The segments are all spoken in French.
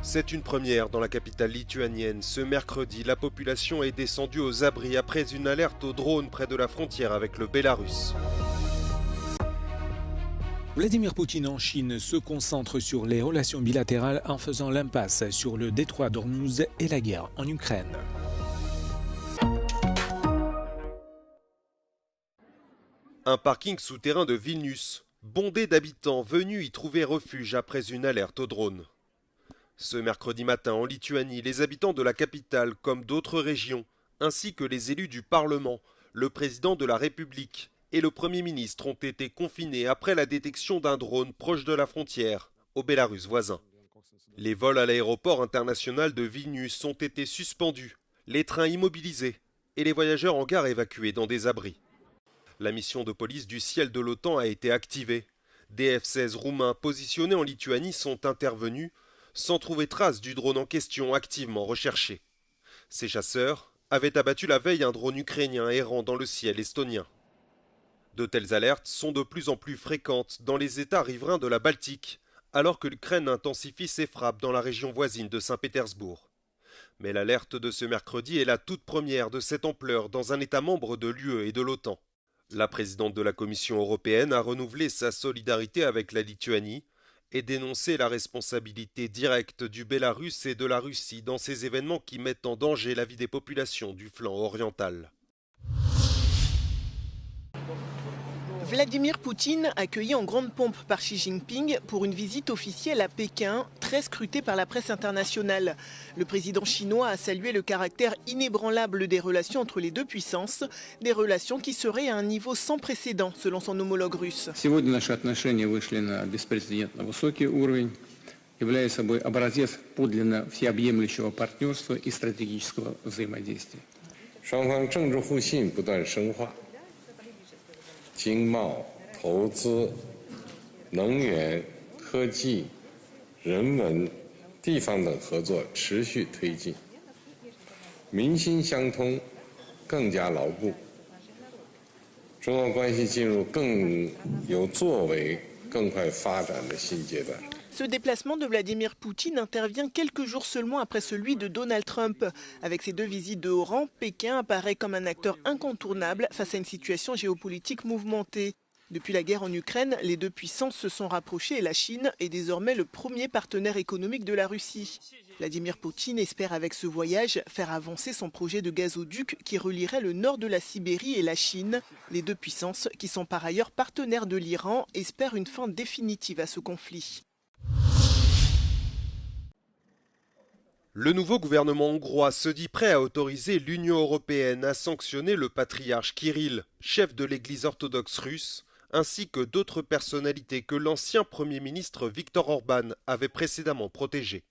C'est une première dans la capitale lituanienne. Ce mercredi, la population est descendue aux abris après une alerte aux drones près de la frontière avec le Bélarus. Vladimir Poutine en Chine se concentre sur les relations bilatérales en faisant l'impasse sur le détroit d'Ormuz et la guerre en Ukraine. Un parking souterrain de Vilnius, bondé d'habitants venus y trouver refuge après une alerte aux drones. Ce mercredi matin en Lituanie, les habitants de la capitale, comme d'autres régions, ainsi que les élus du Parlement, le président de la République et le Premier ministre ont été confinés après la détection d'un drone proche de la frontière, au Bélarus voisin. Les vols à l'aéroport international de Vilnius ont été suspendus, les trains immobilisés et les voyageurs en gare évacués dans des abris. La mission de police du ciel de l'OTAN a été activée. Des F-16 roumains positionnés en Lituanie sont intervenus sans trouver trace du drone en question activement recherché. Ces chasseurs avaient abattu la veille un drone ukrainien errant dans le ciel estonien. De telles alertes sont de plus en plus fréquentes dans les États riverains de la Baltique, alors que l'Ukraine intensifie ses frappes dans la région voisine de Saint-Pétersbourg. Mais l'alerte de ce mercredi est la toute première de cette ampleur dans un État membre de l'UE et de l'OTAN. La présidente de la Commission européenne a renouvelé sa solidarité avec la Lituanie et dénoncé la responsabilité directe du Bélarus et de la Russie dans ces événements qui mettent en danger la vie des populations du flanc oriental. Vladimir Poutine, accueilli en grande pompe par Xi Jinping pour une visite officielle à Pékin, très scrutée par la presse internationale. Le président chinois a salué le caractère inébranlable des relations entre les deux puissances, des relations qui seraient à un niveau sans précédent selon son homologue russe. Сегодня наши отношения вышли на беспрецедентно высокий уровень, являя собой образец подлинно всеобъемлющего партнерства и стратегического взаимодействия. 双方政治互信不断深化。 经贸、投资、能源、科技、人文、地方等合作持续推进，民心相通更加牢固，中俄关系进入更有作为、更快发展的新阶段。 Ce déplacement de Vladimir Poutine intervient quelques jours seulement après celui de Donald Trump. Avec ses deux visites de haut rang, Pékin apparaît comme un acteur incontournable face à une situation géopolitique mouvementée. Depuis la guerre en Ukraine, les deux puissances se sont rapprochées et la Chine est désormais le premier partenaire économique de la Russie. Vladimir Poutine espère avec ce voyage faire avancer son projet de gazoduc qui relierait le nord de la Sibérie et la Chine. Les deux puissances, qui sont par ailleurs partenaires de l'Iran, espèrent une fin définitive à ce conflit. Le nouveau gouvernement hongrois se dit prêt à autoriser l'Union européenne à sanctionner le patriarche Kirill, chef de l'église orthodoxe russe, ainsi que d'autres personnalités que l'ancien Premier ministre Viktor Orban avait précédemment protégées.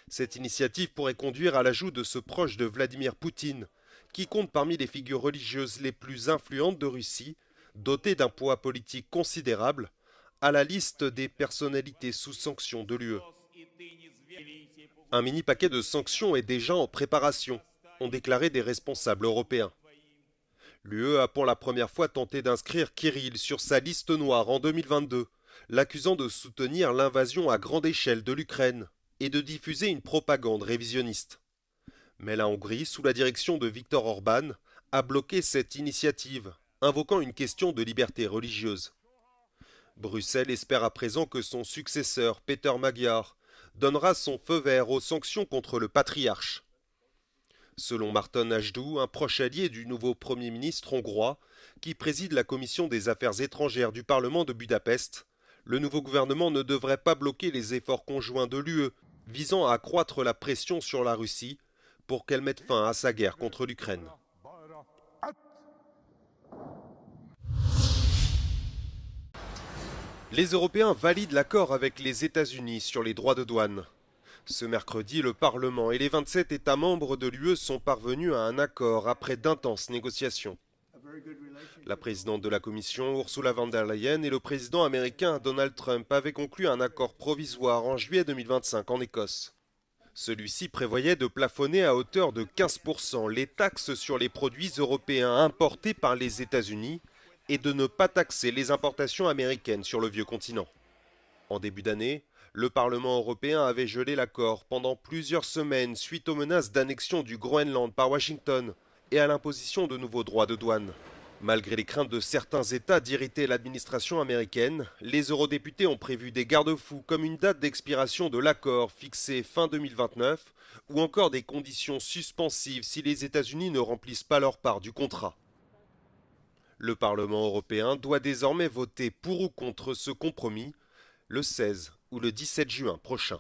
Cette initiative pourrait conduire à l'ajout de ce proche de Vladimir Poutine, qui compte parmi les figures religieuses les plus influentes de Russie, doté d'un poids politique considérable, à la liste des personnalités sous sanction de l'UE. Un mini-paquet de sanctions est déjà en préparation, ont déclaré des responsables européens. L'UE a pour la première fois tenté d'inscrire Kirill sur sa liste noire en 2022, l'accusant de soutenir l'invasion à grande échelle de l'Ukraine et de diffuser une propagande révisionniste. Mais la Hongrie, sous la direction de Viktor Orban, a bloqué cette initiative, invoquant une question de liberté religieuse. Bruxelles espère à présent que son successeur, Péter Magyar, donnera son feu vert aux sanctions contre le patriarche. Selon Marton Ajdou, un proche allié du nouveau Premier ministre hongrois, qui préside la commission des affaires étrangères du Parlement de Budapest, le nouveau gouvernement ne devrait pas bloquer les efforts conjoints de l'UE visant à accroître la pression sur la Russie pour qu'elle mette fin à sa guerre contre l'Ukraine. Les Européens valident l'accord avec les États-Unis sur les droits de douane. Ce mercredi, le Parlement et les 27 États membres de l'UE sont parvenus à un accord après d'intenses négociations. La présidente de la Commission, Ursula von der Leyen, et le président américain Donald Trump avaient conclu un accord provisoire en juillet 2025 en Écosse. Celui-ci prévoyait de plafonner à hauteur de 15% les taxes sur les produits européens importés par les États-Unis et de ne pas taxer les importations américaines sur le vieux continent. En début d'année, Le Parlement européen avait gelé l'accord pendant plusieurs semaines suite aux menaces d'annexion du Groenland par Washington et à l'imposition de nouveaux droits de douane. Malgré les craintes de certains États d'irriter l'administration américaine, les eurodéputés ont prévu des garde-fous comme une date d'expiration de l'accord fixée fin 2029 ou encore des conditions suspensives si les États-Unis ne remplissent pas leur part du contrat. Le Parlement européen doit désormais voter pour ou contre ce compromis le 16 ou le 17 juin prochain.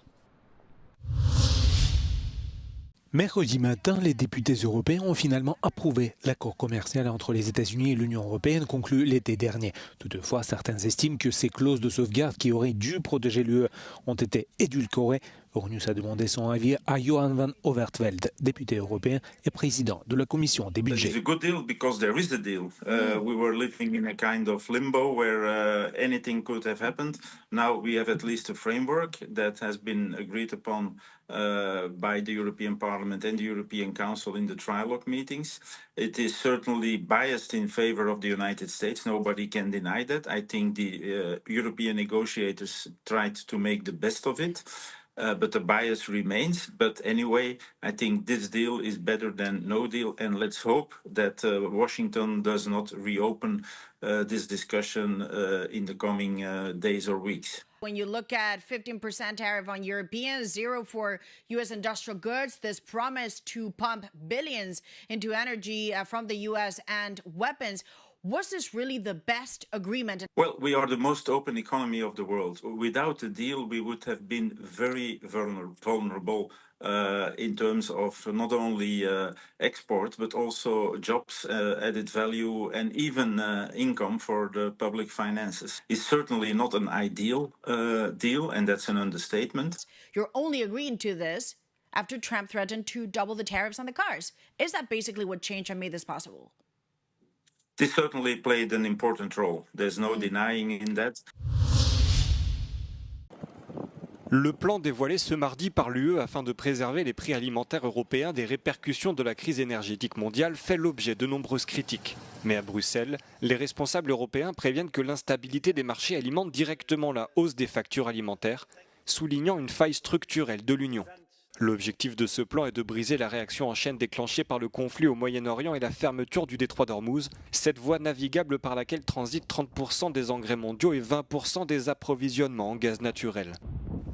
Mercredi matin, les députés européens ont finalement approuvé l'accord commercial entre les États-Unis et l'Union européenne conclu l'été dernier. Toutefois, certains estiment que ces clauses de sauvegarde qui auraient dû protéger l'UE ont été édulcorées. Euronews a demandé son avis à Johan van Overtveld, député européen et président de la commission des budgets. It's a good deal because there is the deal. We were living in a kind of limbo where anything could have happened. Now we have at least a framework that has been agreed upon by the European Parliament and the European Council in the trilogue meetings. It is certainly biased in favor of the United States. Nobody can deny that. I think the European negotiators tried to make the best of it. But the bias remains. But anyway, I think this deal is better than no deal. And let's hope that Washington does not reopen this discussion in the coming days or weeks. When you look at 15% tariff on Europeans, 0 for U.S. industrial goods, this promise to pump billions into energy from the U.S. and weapons, was this really the best agreement? Well, we are the most open economy of the world. Without a deal, we would have been very vulnerable in terms of not only export, but also jobs, added value, and even income for the public finances. It's certainly not an ideal deal, and that's an understatement. You're only agreeing to this after Trump threatened to double the tariffs on the cars. Is that basically what changed and made this possible? This certainly played an important role. There's no denying in that. Le plan dévoilé ce mardi par l'UE afin de préserver les prix alimentaires européens des répercussions de la crise énergétique mondiale fait l'objet de nombreuses critiques. Mais à Bruxelles, les responsables européens préviennent que l'instabilité des marchés alimente directement la hausse des factures alimentaires, soulignant une faille structurelle de l'Union. L'objectif de ce plan est de briser la réaction en chaîne déclenchée par le conflit au Moyen-Orient et la fermeture du détroit d'Ormuz, cette voie navigable par laquelle transitent 30% des engrais mondiaux et 20% des approvisionnements en gaz naturel.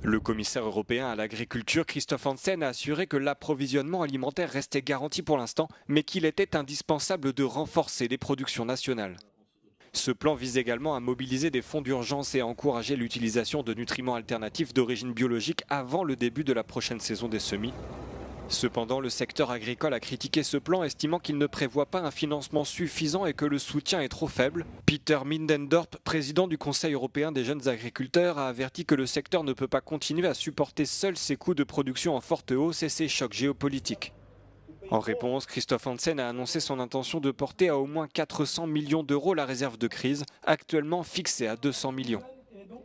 Le commissaire européen à l'agriculture, Christophe Hansen, a assuré que l'approvisionnement alimentaire restait garanti pour l'instant, mais qu'il était indispensable de renforcer les productions nationales. Ce plan vise également à mobiliser des fonds d'urgence et à encourager l'utilisation de nutriments alternatifs d'origine biologique avant le début de la prochaine saison des semis. Cependant, le secteur agricole a critiqué ce plan, estimant qu'il ne prévoit pas un financement suffisant et que le soutien est trop faible. Peter Mindendorp, président du Conseil européen des jeunes agriculteurs, a averti que le secteur ne peut pas continuer à supporter seul ses coûts de production en forte hausse et ses chocs géopolitiques. En réponse, Christophe Hansen a annoncé son intention de porter à au moins 400 millions d'euros la réserve de crise, actuellement fixée à 200 millions.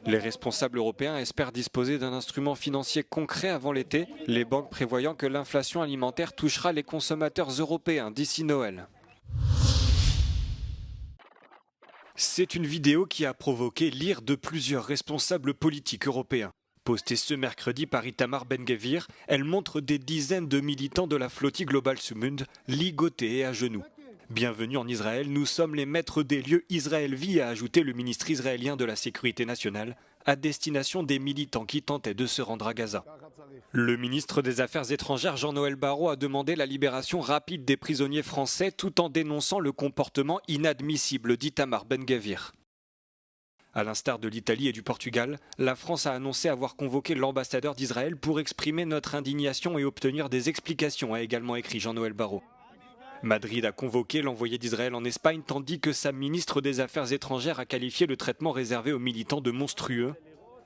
Les responsables européens espèrent disposer d'un instrument financier concret avant l'été, les banques prévoyant que l'inflation alimentaire touchera les consommateurs européens d'ici Noël. C'est une vidéo qui a provoqué l'ire de plusieurs responsables politiques européens. Postée ce mercredi par Itamar Ben-Gvir, elle montre des dizaines de militants de la flottille Global Sumund ligotés et à genoux. Bienvenue en Israël, nous sommes les maîtres des lieux Israël vit, a ajouté le ministre israélien de la Sécurité nationale, à destination des militants qui tentaient de se rendre à Gaza. Le ministre des Affaires étrangères Jean-Noël Barrot a demandé la libération rapide des prisonniers français tout en dénonçant le comportement inadmissible d'Itamar Ben-Gvir. À l'instar de l'Italie et du Portugal, la France a annoncé avoir convoqué l'ambassadeur d'Israël pour exprimer notre indignation et obtenir des explications, a également écrit Jean-Noël Barrot. Madrid a convoqué l'envoyé d'Israël en Espagne, tandis que sa ministre des Affaires étrangères a qualifié le traitement réservé aux militants de monstrueux.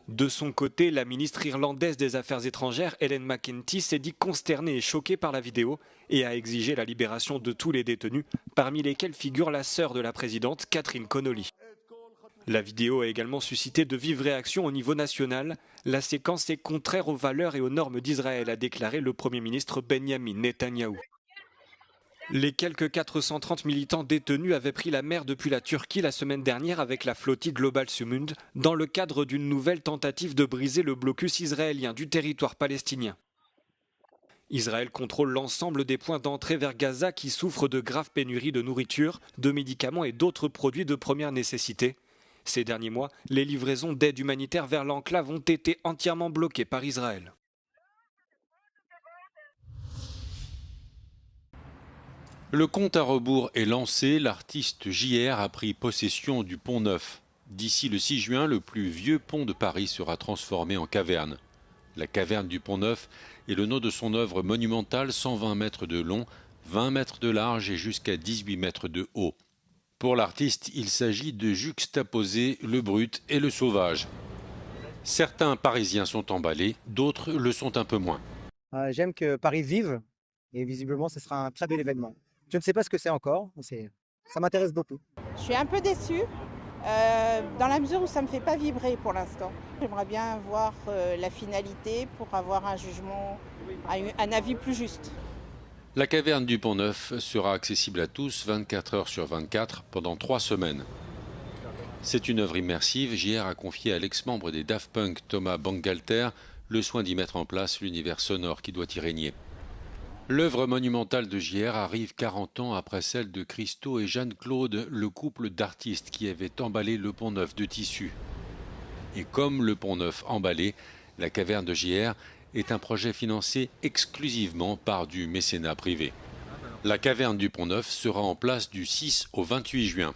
De son côté, la ministre irlandaise des Affaires étrangères, Helen McEntee, s'est dit consternée et choquée par la vidéo et a exigé la libération de tous les détenus, parmi lesquels figure la sœur de la présidente, Catherine Connolly. La vidéo a également suscité de vives réactions au niveau national. La séquence est contraire aux valeurs et aux normes d'Israël, a déclaré le Premier ministre Benjamin Netanyahou. Les quelques 430 militants détenus avaient pris la mer depuis la Turquie la semaine dernière avec la flottille Global Sumund dans le cadre d'une nouvelle tentative de briser le blocus israélien du territoire palestinien. Israël contrôle l'ensemble des points d'entrée vers Gaza qui souffrent de graves pénuries de nourriture, de médicaments et d'autres produits de première nécessité. Ces derniers mois, les livraisons d'aide humanitaire vers l'enclave ont été entièrement bloquées par Israël. Le compte à rebours est lancé, l'artiste JR a pris possession du Pont Neuf. D'ici le 6 juin, le plus vieux pont de Paris sera transformé en caverne. La caverne du Pont Neuf est le nom de son œuvre monumentale, 120 mètres de long, 20 mètres de large et jusqu'à 18 mètres de haut. Pour l'artiste, il s'agit de juxtaposer le brut et le sauvage. Certains Parisiens sont emballés, d'autres le sont un peu moins. J'aime que Paris vive et visiblement ce sera un très bel événement. Je ne sais pas ce que c'est encore, mais ça m'intéresse beaucoup. Je suis un peu déçue dans la mesure où ça ne me fait pas vibrer pour l'instant. J'aimerais bien voir la finalité pour avoir un jugement, un avis plus juste. La caverne du Pont Neuf sera accessible à tous 24 heures sur 24 pendant 3 semaines. C'est une œuvre immersive. JR a confié à l'ex-membre des Daft Punk, Thomas Bangalter, le soin d'y mettre en place l'univers sonore qui doit y régner. L'œuvre monumentale de JR arrive 40 ans après celle de Christo et Jeanne-Claude, le couple d'artistes qui avaient emballé le Pont Neuf de tissu. Et comme le Pont Neuf emballé, la caverne de JR est un projet financé exclusivement par du mécénat privé. La caverne du Pont Neuf sera en place du 6 au 28 juin.